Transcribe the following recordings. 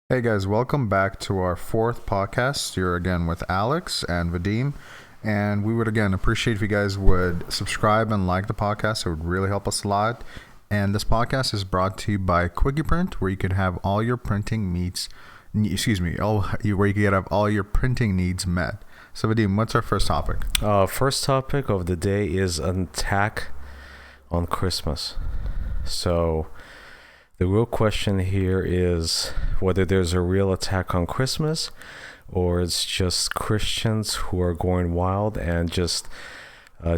Hey guys, welcome back to our fourth podcast. You're again with Alex and Vadim. And we would again appreciate if you guys would subscribe and like the podcast. It would really help us a lot. And this podcast is brought to you by Quickie Print, where you can have all your printing needs, where you can have all your printing needs met. So Vadim, what's our first topic? First topic of the day is an attack on Christmas. So the real question here is whether there's a real attack on Christmas or it's just Christians who are going wild and just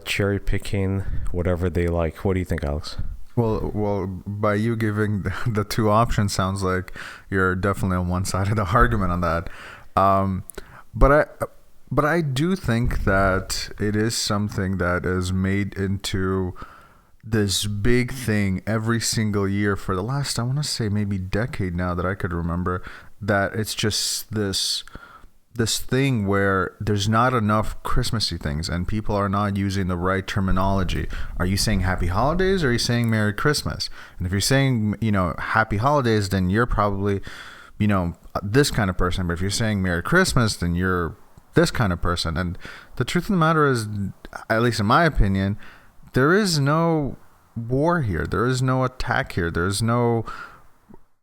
cherry picking whatever they like. What do you think, Alex? Well, by you giving the two options, sounds like you're definitely on one side of the argument on that. But I do think that it is something that is made into this big thing every single year for the last, I want to say maybe decade now that I could remember, that it's just this thing where there's not enough Christmassy things and people are not using the right terminology. Are you saying happy holidays or are you saying Merry Christmas? And if you're saying, happy holidays, then you're probably, this kind of person. But if you're saying Merry Christmas, then you're this kind of person. And the truth of the matter is, at least in my opinion, there is no war here. There is no attack here. There's no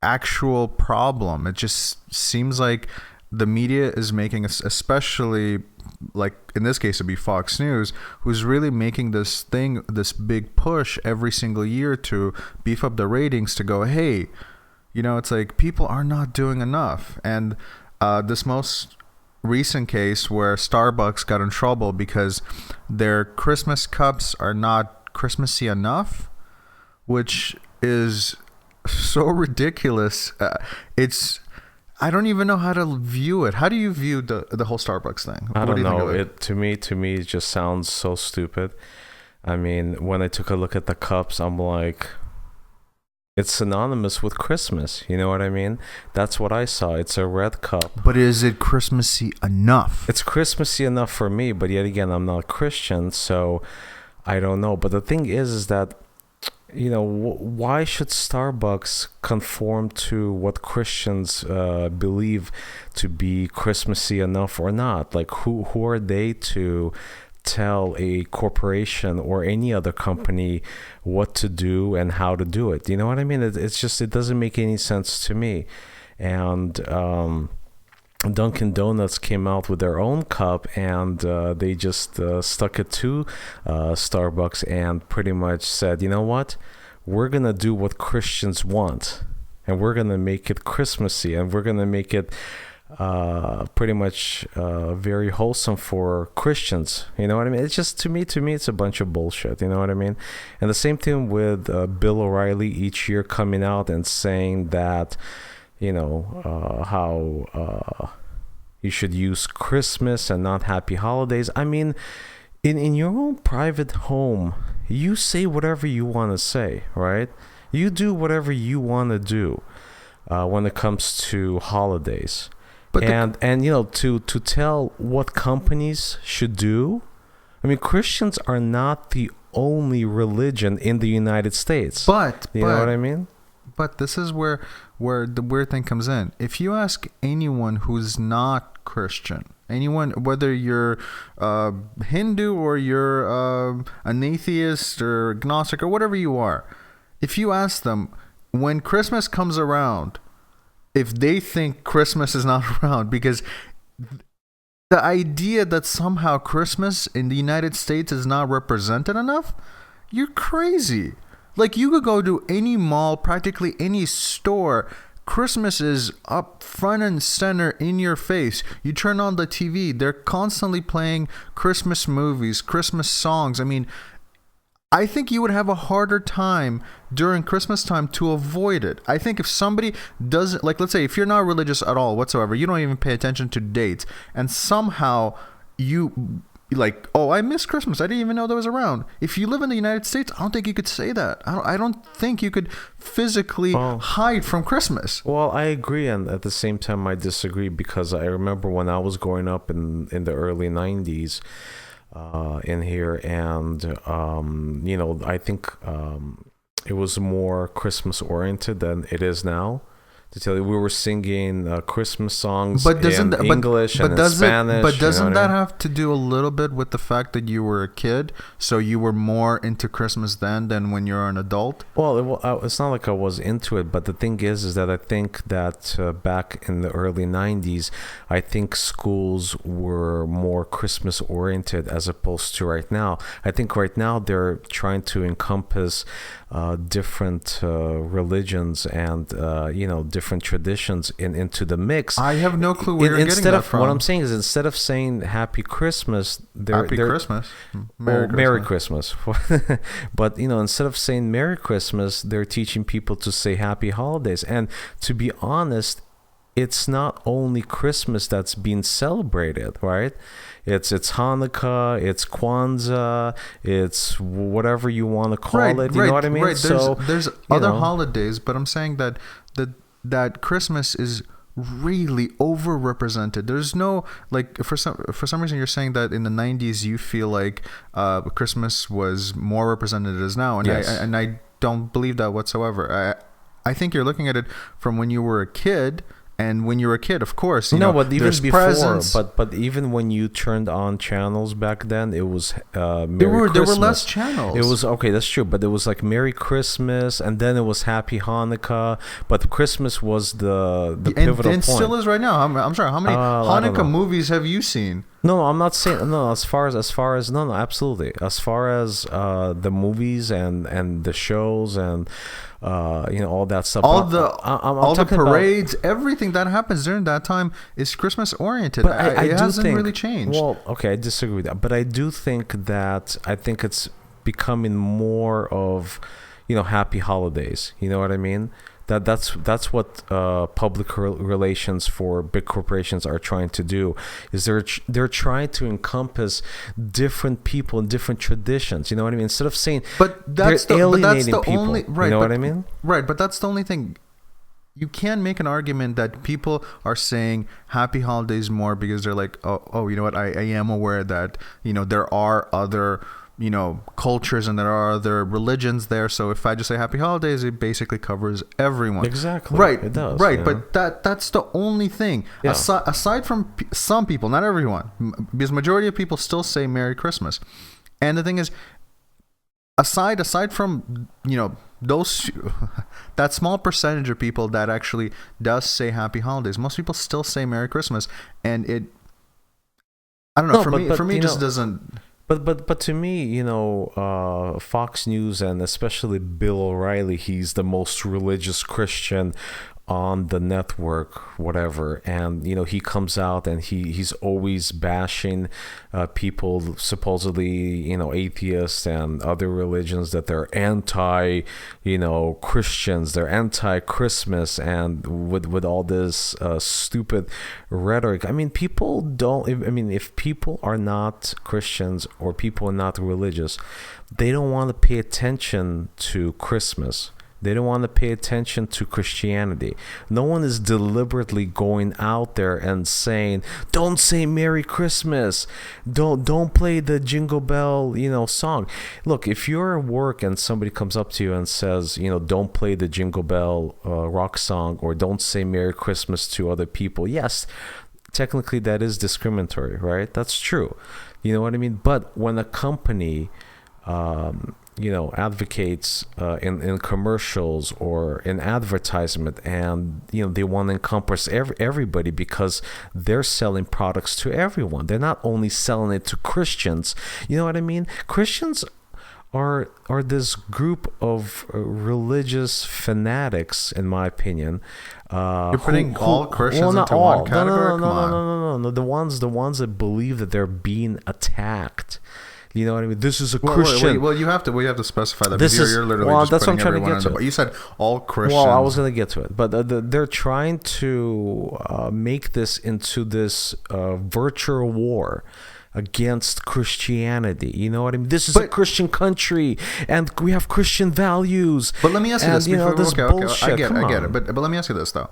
actual problem. It just seems like the media is making, especially like in this case it'd be Fox News, who's really making this big push every single year to beef up the ratings to go, hey, it's like people are not doing enough. And this most recent case where Starbucks got in trouble because their Christmas cups are not Christmassy enough, which is so ridiculous. I don't even know how to view it. How do you view the whole Starbucks thing? I don't know. It to me it just sounds so stupid. I mean, when I took a look at the cups, I'm like, it's synonymous with Christmas. You know what I mean? That's what I saw. It's a red cup. But is it Christmassy enough? It's Christmassy enough for me, but yet again, I'm not a Christian, so I don't know. But the thing is that, why should Starbucks conform to what Christians believe to be Christmassy enough or not? Like, who are they to tell a corporation or any other company what to do and how to do it? You know what I mean? It's just, it doesn't make any sense to me. And Dunkin' Donuts came out with their own cup and they just stuck it to Starbucks and pretty much said, you know what? We're going to do what Christians want and we're going to make it Christmassy and we're going to make it pretty much very wholesome for Christians. You know what I mean? It's just, to me, it's a bunch of bullshit. You know what I mean? And the same thing with Bill O'Reilly each year coming out and saying that, how you should use Christmas and not happy holidays. I mean, in your own private home, you say whatever you want to say, right? You do whatever you want to do when it comes to holidays. But to tell what companies should do, I mean, Christians are not the only religion in the United States. But you know what I mean? But this is where the weird thing comes in. If you ask anyone who's not Christian, anyone, whether you're Hindu or you're an atheist or agnostic or whatever you are, if you ask them when Christmas comes around, if they think Christmas is not around, because the idea that somehow Christmas in the United States is not represented enough, you're crazy. Like, you could go to any mall, practically any store. Christmas is up front and center in your face. You turn on the TV, they're constantly playing Christmas movies, Christmas songs. I mean, I think you would have a harder time during Christmas time to avoid it. I think if somebody doesn't, like, let's say if you're not religious at all whatsoever, you don't even pay attention to dates, and somehow you like, oh, I miss Christmas, I didn't even know that was around. If you live in the United States, I don't think you could say that. I don't think you could physically hide from Christmas. Well, I agree, and at the same time I disagree, because I remember when I was growing up in the early 90s in here, and I think it was more Christmas oriented than it is now. to tell you we were singing Christmas songs But doesn't in English and in Spanish. But doesn't that I mean? have to do a little bit with the fact that you were a kid, so you were more into Christmas then than when you're an adult? Well, it's not like I was into it, but the thing is that I think that back in the early 90s, I think schools were more Christmas oriented as opposed to right now. I think right now they're trying to encompass different religions and different traditions into the mix. I have no clue where you're getting that from. What I'm saying is, instead of saying Happy Christmas, Christmas, Merry Christmas. But instead of saying Merry Christmas, they're teaching people to say Happy Holidays. And to be honest, it's not only Christmas that's being celebrated, right? It's Hanukkah, it's Kwanzaa, it's whatever you want to call it. You know what I mean? Right. There's other holidays, but I'm saying that Christmas is really overrepresented. There's no, like, for some reason you're saying that in the 90s you feel like Christmas was more represented as now, and yes. I don't believe that whatsoever. I think you're looking at it from when you were a kid. And when you were a kid, of course, but even before, presents. but even when you turned on channels back then, it was Merry Christmas. There were less channels. It was okay, that's true, but it was like Merry Christmas, and then it was Happy Hanukkah. But Christmas was the pivotal point. And still is right now. I'm sorry. How many Hanukkah movies have you seen? No, I'm not saying no. As far as no, absolutely. As far as the movies and the shows and all that stuff. All the parades, everything that happens during that time is Christmas oriented. But it hasn't really changed. Well, okay, I disagree with that, but I do think it's becoming more of Happy Holidays. You know what I mean? That's what public relations for big corporations are trying to do. Is they're trying to encompass different people and different traditions. You know what I mean? Instead of saying, that's the people. Only right. You know what I mean? Right, but that's the only thing. You can make an argument that people are saying Happy Holidays more because they're like, oh, you know what? I am aware that there are other cultures and there are other religions there, so if I just say Happy Holidays, it basically covers everyone. Exactly. Right. It does. Right. But that's the only thing. Yeah. Aside from some people, not everyone, because majority of people still say Merry Christmas. And the thing is, aside from those that small percentage of people that actually does say Happy Holidays, most people still say Merry Christmas, and I don't know. For me, it just doesn't. But to me, Fox News and especially Bill O'Reilly, he's the most religious Christian on the network, whatever, and he comes out and he's always bashing people supposedly atheists and other religions, that they're anti Christians, they're anti-Christmas, and with all this stupid rhetoric. I mean, if people are not Christians or people are not religious, they don't want to pay attention to Christmas. They don't want to pay attention to Christianity. No one is deliberately going out there and saying, "Don't say Merry Christmas. Don't play the Jingle Bell, song." Look, if you're at work and somebody comes up to you and says, "Don't play the Jingle Bell rock song," or "Don't say Merry Christmas to other people," yes, technically that is discriminatory, right? That's true. You know what I mean? But when a company advocates in commercials or in advertisement, and they want to encompass everybody because they're selling products to everyone. They're not only selling it to Christians. You know what I mean? Christians are this group of religious fanatics, in my opinion. You're putting all Christians into one category? No. The ones that believe that they're being attacked. You know what I mean? This is a Christian. Well, you have to specify that. You're literally just that's what I'm putting trying to get to. You said all Christians. Well, I was going to get to it, but they're trying to make this into this virtual war against Christianity. You know what I mean? This is a Christian country, and we have Christian values. But let me ask you this before this bullshit. I get it. But let me ask you this though.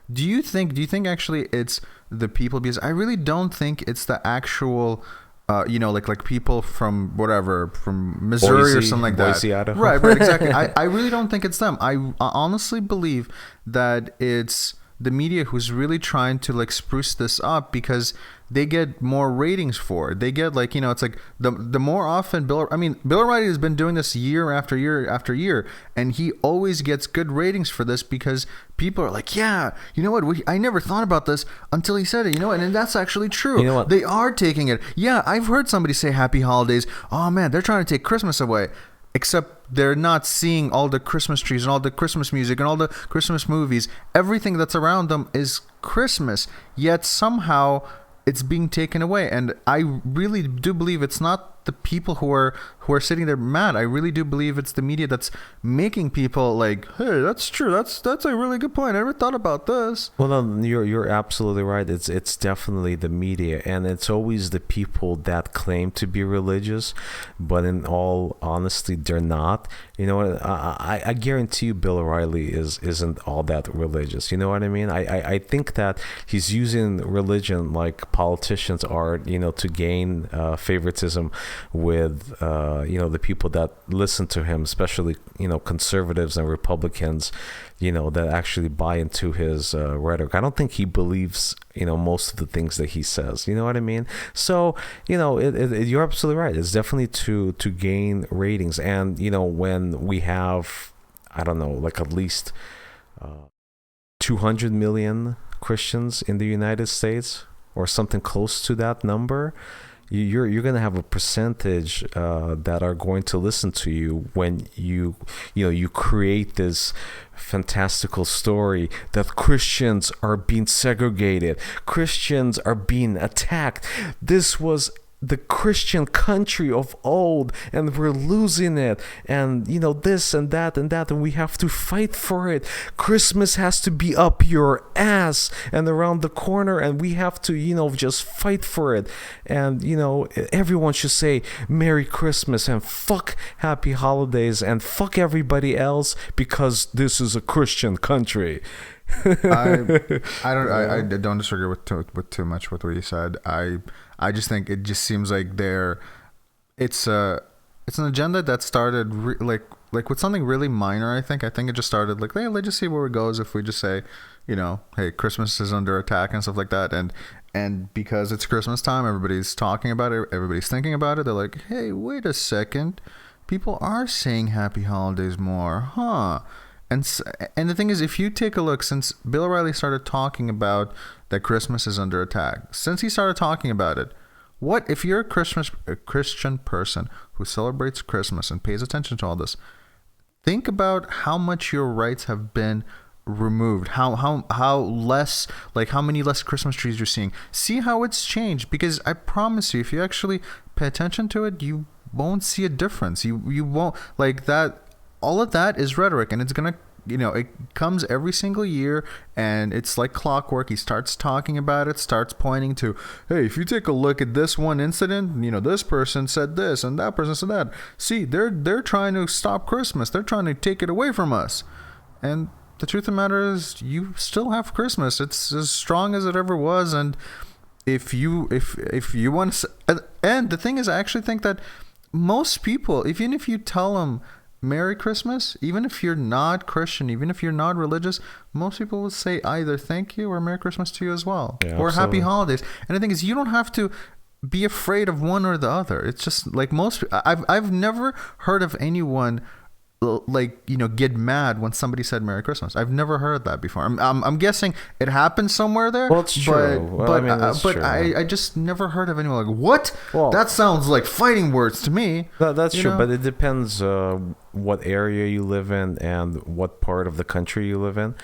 Do you think actually it's the people? Because I really don't think it's the actual like people from whatever, from Missouri or something like Boise, that. Idaho. Right, exactly. I really don't think it's them. I honestly believe that it's the media who's really trying to like spruce this up because they get more ratings for it. They get like, it's like the more often Bill O'Reilly has been doing this year after year after year, and he always gets good ratings for this because people are like, yeah, you know what, I never thought about this until he said it, and that's actually true. You know what? They are taking it. Yeah, I've heard somebody say happy holidays. Oh man, they're trying to take Christmas away. Except they're not seeing all the Christmas trees and all the Christmas music and all the Christmas movies. Everything that's around them is Christmas. Yet somehow it's being taken away. And I really do believe it's not the people who are sitting there mad. I really do believe it's the media that's making people like, hey, that's true. That's a really good point. I never thought about this. Well, no, you're absolutely right. It's definitely the media, and it's always the people that claim to be religious, but in all honesty, they're not. You know what? I guarantee you, Bill O'Reilly isn't all that religious. You know what I mean? I think that he's using religion like politicians are, to gain favoritism with the people that listen to him, especially conservatives and Republicans, that actually buy into his rhetoric. I don't think he believes most of the things that he says. You know what I mean? So you're absolutely right. It's definitely to gain ratings, and when we have, I don't know, like at least 200 million Christians in the United States or something close to that number, you're going to have a percentage that are going to listen to you when you create this fantastical story that Christians are being segregated, Christians are being attacked. This was the Christian country of old, and we're losing it, and this and that and that, and we have to fight for it. Christmas has to be up your ass and around the corner, and we have to just fight for it. And everyone should say Merry Christmas and fuck Happy Holidays and fuck everybody else because this is a Christian country. I don't disagree with too much with what you said. I just think it just seems like it's an agenda that started like with something really minor. I think it just started like, hey, let's just see where it goes if we just say, hey, Christmas is under attack and stuff like that, and because it's Christmas time, everybody's talking about it, everybody's thinking about it. They're like, hey, wait a second, people are saying Happy Holidays more, huh? And the thing is, if you take a look, since Bill O'Reilly started talking about that Christmas is under attack, since he started talking about it, what if you're a Christian person who celebrates Christmas and pays attention to all this? Think about how much your rights have been removed, how less, like how many less Christmas trees you're seeing. See how it's changed, because I promise you, if you actually pay attention to it, you won't see a difference. You won't, like that. All of that is rhetoric, and it's gonna, it comes every single year, and it's like clockwork. He starts talking about it, starts pointing to, hey, if you take a look at this one incident, this person said this and that person said that. See, they're trying to stop Christmas. They're trying to take it away from us. And the truth of the matter is, you still have Christmas. It's as strong as it ever was. And if you want to, and the thing is, I actually think that most people, even if you tell them Merry Christmas, even if you're not Christian, even if you're not religious, most people will say either thank you or Merry Christmas to you as well, or absolutely. Happy Holidays. And the thing is, you don't have to be afraid of one or the other. It's just like I've never heard of anyone get mad when somebody said Merry Christmas. I've never heard that before. I'm guessing it happened somewhere there. Well, it's true. I just never heard of anyone like, what? Well, that sounds like fighting words to me. That's true, but it depends what area you live in and what part of the country you live in.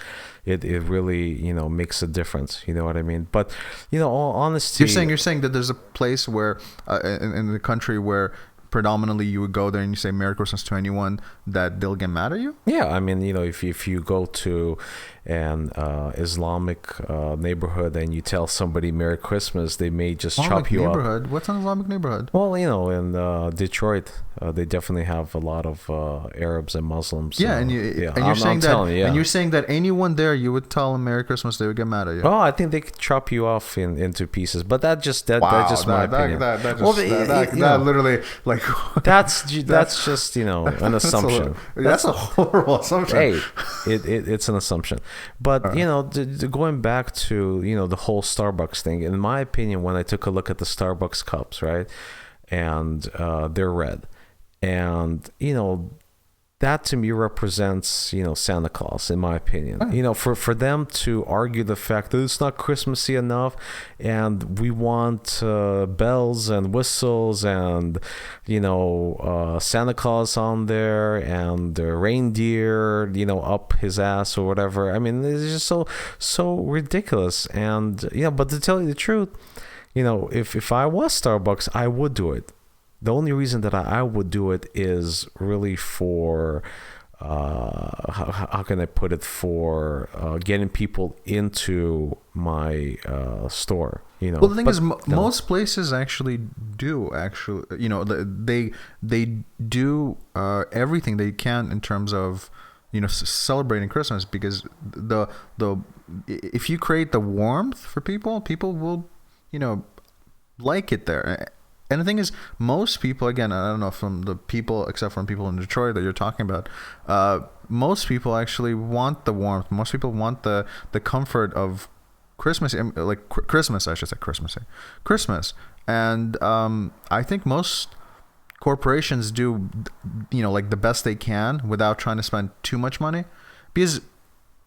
It really makes a difference. You know what I mean? But all honesty, you're saying that there's a place where in the country where predominantly you would go there and you say Merry Christmas to anyone, that they'll get mad at you? Yeah, I mean, if you go to an Islamic neighborhood and you tell somebody Merry Christmas, they may just Islamic chop you neighborhood? up. What's an Islamic neighborhood? Well, in Detroit, they definitely have a lot of Arabs and Muslims. Yeah, and you're saying that, telling you, yeah. and you're saying that anyone there, you would tell them Merry Christmas, they would get mad at you. Oh, I think they could chop you off into pieces, but that's just my opinion. That literally, like, that's just an assumption. That's a horrible assumption. Hey, it's an assumption. But going back to the whole Starbucks thing, in my opinion, when I took a look at the Starbucks cups, right, and they're red, and that to me represents Santa Claus, in my opinion. For them to argue the fact that it's not Christmassy enough and we want bells and whistles and Santa Claus on there and the reindeer up his ass or whatever. I mean, it's just so ridiculous. And but to tell you the truth, if I was Starbucks, I would do it. The only reason that I would do it is really for, how can I put it, for getting people into my store. Well, the thing is, most places actually do. They do everything they can in terms of celebrating Christmas, because the if you create the warmth for people will like it there. And the thing is, most people, again, I don't know from the people, except from people in Detroit that you're talking about, most people actually want the warmth. Most people want the comfort of Christmas, like Christmas, I should say Christmas. And I think most corporations do, like the best they can without trying to spend too much money. Because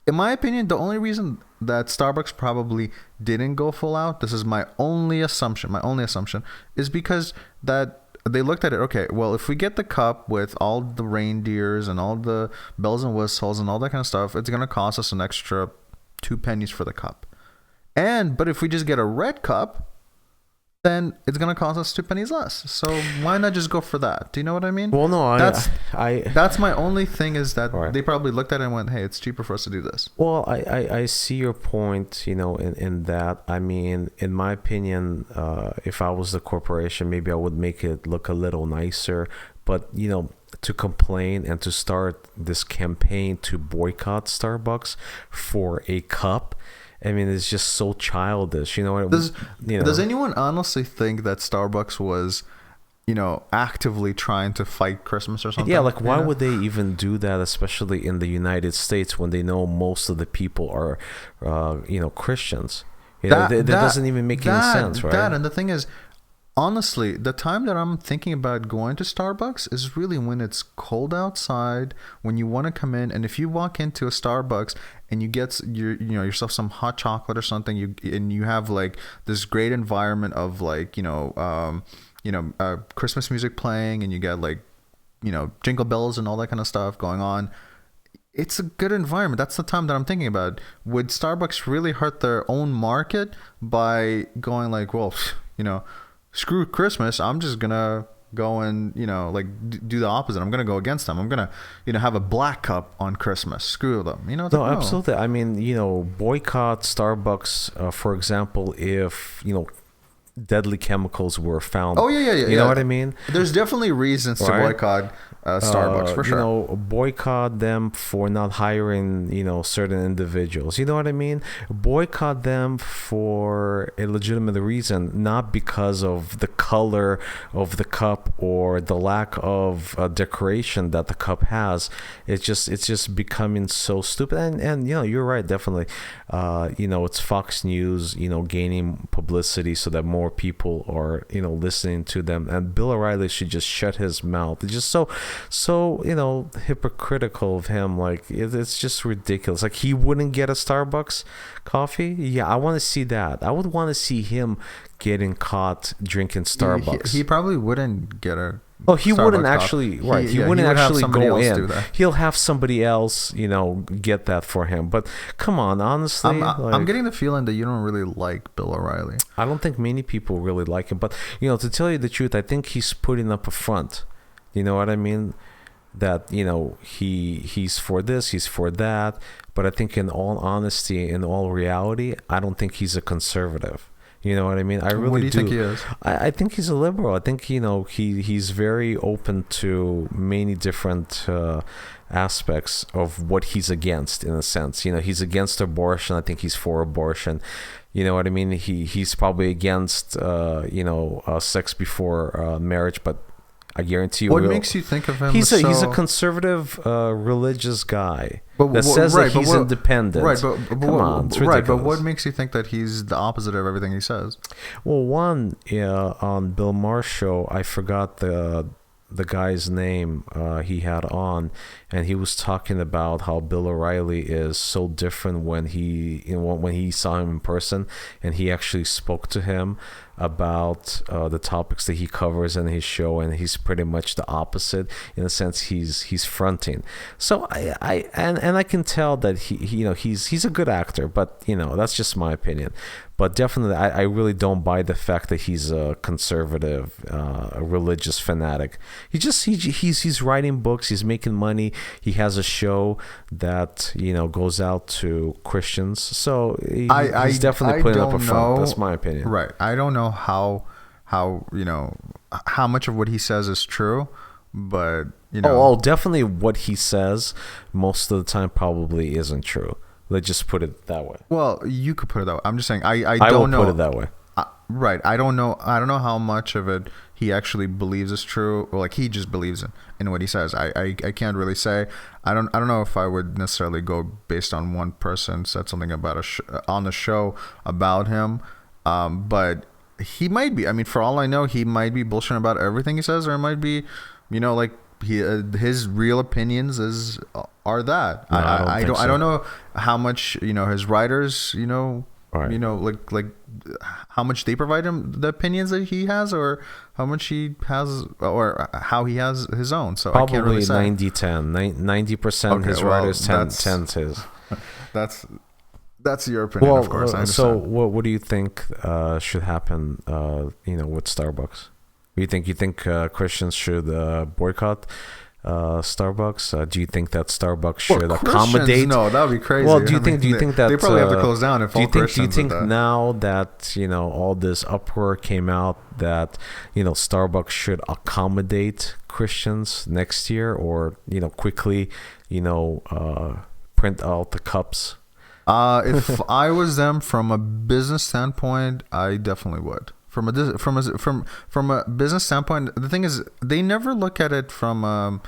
in my opinion, the only reason that Starbucks probably didn't go full out, this is my only assumption, is because that they looked at it, okay, well, if we get the cup with all the reindeers and all the bells and whistles and all that kind of stuff, it's going to cost us an extra 2 pennies for the cup. But if we just get a red cup, then it's going to cost us 2 pennies less. So why not just go for that? Do you know what I mean? Well, no, that's my only thing, is that right. They probably looked at it and went, hey, it's cheaper for us to do this. Well, I see your point, in that. I mean, in my opinion, if I was the corporation, maybe I would make it look a little nicer. But, to complain and to start this campaign to boycott Starbucks for a cup, I mean, it's just so childish. Does anyone honestly think that Starbucks was, actively trying to fight Christmas or something? Yeah, like why would they even do that, especially in the United States, when they know most of the people are, Christians? That doesn't even make any sense, right? And the thing is, honestly, the time that I'm thinking about going to Starbucks is really when it's cold outside, when you want to come in, and if you walk into a Starbucks and you get yourself some hot chocolate or something, you have like this great environment of like Christmas music playing, and you get like jingle bells and all that kind of stuff going on. It's a good environment. That's the time that I'm thinking about. Would Starbucks really hurt their own market by going like, well, screw Christmas, I'm just gonna go and do the opposite. I'm gonna go against them. I'm gonna have a black cup on Christmas. Screw them. No, absolutely. I mean, boycott Starbucks, for example, if deadly chemicals were found. Oh yeah. You know what I mean? There's definitely reasons to boycott Starbucks for sure. Boycott them for not hiring certain individuals. You know what I mean? Boycott them for a legitimate reason, not because of the color of the cup or the lack of decoration that the cup has. It's just becoming so stupid. And you're right, definitely. It's Fox News gaining publicity so that more people are listening to them, and Bill O'Reilly should just shut his mouth. It's just so hypocritical of him. Like it's just ridiculous. Like he wouldn't get a Starbucks coffee. Yeah, I want to see that. I would want to see him getting caught drinking Starbucks. He probably wouldn't get a he Starbucks wouldn't actually coffee. Right, he wouldn't actually go in. Do He'll have somebody else get that for him. But come on, honestly, I'm getting the feeling that you don't really like Bill O'Reilly. I don't think many people really like him. But to tell you the truth, I think he's putting up a front. You know what I mean? that he's for this, he's for that, but I think in all honesty, in all reality, I don't think he's a conservative. You know what I mean? I really do. What do you think he is? I think he's a liberal. I think he's very open to many different aspects of what he's against. In a sense, he's against abortion. I think he's for abortion. You know what I mean? He's probably against sex before marriage, but I guarantee you. What makes you think of him? He's a conservative, religious guy that says right, that he's independent. Right, come on, it's ridiculous. Right, but what makes you think that he's the opposite of everything he says? Well, one on Bill Maher's show, I forgot the guy's name he had on, and he was talking about how Bill O'Reilly is so different when he saw him in person, and he actually spoke to him about the topics that he covers in his show, and he's pretty much the opposite. In a sense, he's fronting. So I can tell that he's a good actor, but that's just my opinion. But definitely, I really don't buy the fact that he's a conservative, a religious fanatic. He's writing books, he's making money, he has a show that goes out to Christians. So he's definitely putting up a front. That's my opinion. Right. I don't know how much of what he says is true, but definitely what he says most of the time probably isn't true. Let's just put it that way. Well, you could put it that way. I'm just saying I don't know. Put it that way. Right. I don't know how much of it he actually believes is true, or like he just believes in what he says. I can't really say. I don't know if I would necessarily go based on one person said something about on the show about him, but he might be. I mean, for all I know, he might be bullshitting about everything he says, or it might be, like his real opinions are that. No, I don't know how much his writers right. Like how much they provide him the opinions that he has, or how much he has, or how he has his own. So probably I can't really say. 90-10. 90% his writers, 10 his. That's your opinion, of course. I so understand. what do you think should happen? With Starbucks. You think Christians should boycott Starbucks? Do you think that Starbucks should accommodate? No, that would be crazy. Well, do you think that they probably have to close down if all Christians? Do you think now that all this uproar came out that Starbucks should accommodate Christians next year, or quickly print out the cups? If I was them, from a business standpoint, I definitely would. From a business standpoint, the thing is, they never look at it from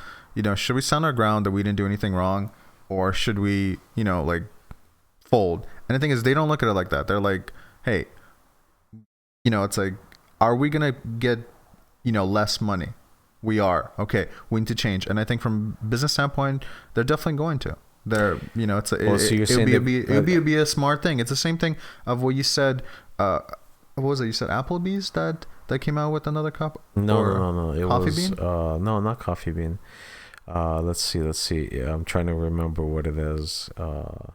should we stand our ground that we didn't do anything wrong, or should we fold? And the thing is, they don't look at it like that. They're like, hey, it's like, are we gonna get less money? We are. Okay, we need to change. And I think from business standpoint, they're definitely going to. They're it would be a smart thing. It's the same thing of what you said. What was it? You said Applebee's that came out with another cup? No. It Coffee was Bean? No, not Coffee Bean. Let's see. Yeah, I'm trying to remember what it is. I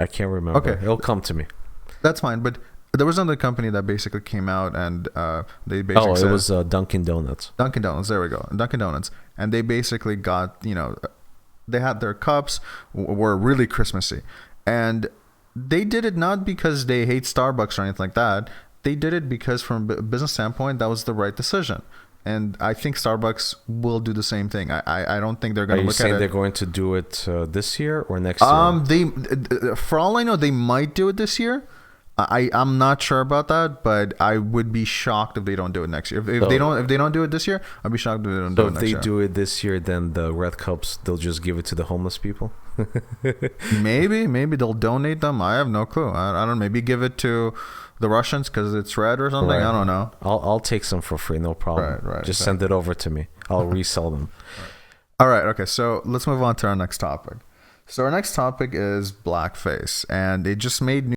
can't remember. Okay, it'll come to me. That's fine. But there was another company that basically came out, and they basically it was Dunkin' Donuts. Dunkin' Donuts. There we go. Dunkin' Donuts, and they basically got they had their cups were really Christmassy, and they did it not because they hate Starbucks or anything like that. They did it because from a business standpoint, that was the right decision. And I think Starbucks will do the same thing. I don't think they're going to look at it. Are you saying they're going to do it this year or next year? For all I know, they might do it this year. I'm not sure about that, but I would be shocked if they don't do it next year. If they don't do it this year, I'd be shocked if they don't do it next year. So if they do it this year, then the red cups, they'll just give it to the homeless people? Maybe they'll donate them. I have no clue. I don't know. Maybe give it to the Russians because it's red or something. Right. I don't know. I'll take some for free, no problem. Right. Just send it over to me. I'll resell them. All right. Okay. So let's move on to our next topic. So our next topic is blackface, and it just made